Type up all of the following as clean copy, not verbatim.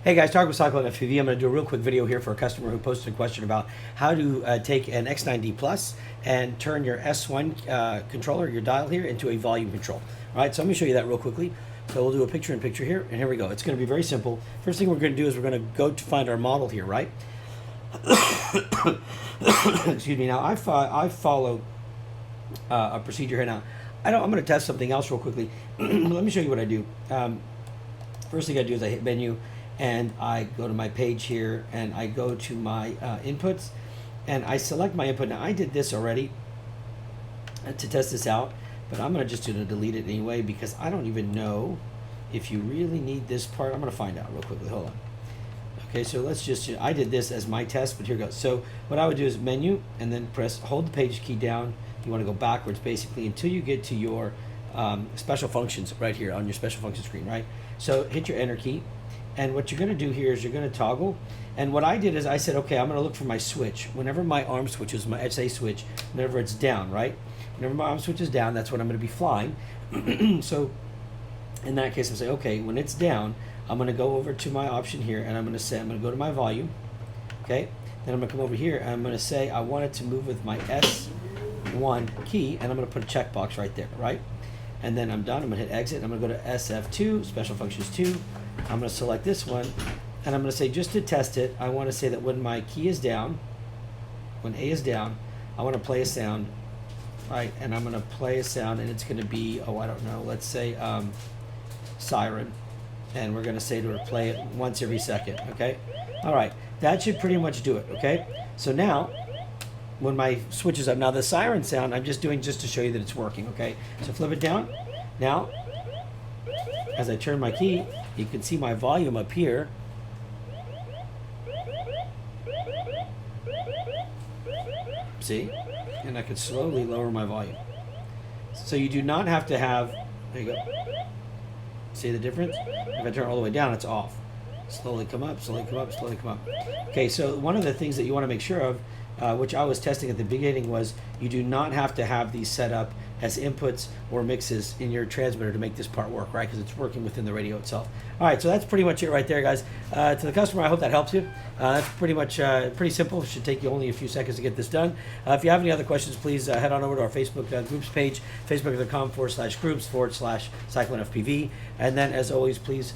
Hey guys, Tarek with Cyclone FPV. I'm going to do a real quick video here for a customer who posted a question about how to take an X9D Plus and turn your S1 controller, your dial here, into a volume control. All right, so let me show you that real quickly. So we'll do a picture-in-picture here, and here we go. It's going to be very simple. First thing we're going to do is we're going to go to find our model here, right? Excuse me. Now I follow a procedure here. Now I'm going to test something else real quickly. Let me show you what I do. First thing I do is I hit menu, and I go to my page here, and I go to my inputs, and I select my input. Now I did this already to test this out, but I'm going to just delete it anyway because I don't even know if you really need this part. I'm going to find out real quickly. Hold on. Okay, so let's just, I did this as my test, but here goes. So what I would do is menu, and then hold the page key down. You want to go backwards basically until you get to your special functions right here on your special function screen, right? So hit your enter key. And what you're going to do here is you're going to toggle. And what I did is I said, okay, I'm going to look for my switch. Whenever my arm switches, my SA switch, whenever it's down, right? Whenever my arm switch is down, that's when I'm going to be flying. So in that case, I'll say, okay, when it's down, I'm going to go over to my option here, and I'm going to say, I'm going to go to my volume. Okay? Then I'm going to come over here, and I'm going to say I want it to move with my S1 key, and I'm going to put a checkbox right there, right? And then I'm done. I'm going to hit exit. I'm going to go to SF2, Special Functions 2. I'm going to select this one, and I'm going to say, just to test it, I want to say that when my key is down, when A is down, I want to play a sound, right? And I'm going to play a sound, and it's going to be, oh, I don't know, let's say siren. And we're going to say to her, play it once every second, okay? All right, that should pretty much do it, okay? So now, when my switch is up, now the siren sound, I'm just doing just to show you that it's working, okay? So flip it down. Now, as I turn my key, you can see my volume up here. See? And I can slowly lower my volume. So you do not have to have, there you go. See the difference? If I turn it all the way down, it's off. Slowly come up, slowly come up, slowly come up. Okay, so one of the things that you want to make sure of, which I was testing at the beginning, was you do not have to have these set up as inputs or mixes in your transmitter to make this part work, right? Because it's working within the radio itself. All right, so that's pretty much it right there, guys. To the customer, I hope that helps you. That's pretty much pretty simple. It should take you only a few seconds to get this done. If you have any other questions, please head on over to our Facebook groups page, facebook.com/groups/Cyclone FPV. And then, as always, please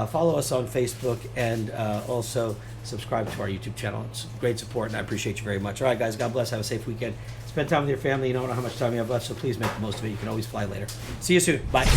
follow us on Facebook, and also subscribe to our YouTube channel. It's great support, and I appreciate you very much. All right, guys, God bless. Have a safe weekend. Spend time with your family. You don't know how much time you have left, so please make the most of it. You can always fly later. See you soon. Bye.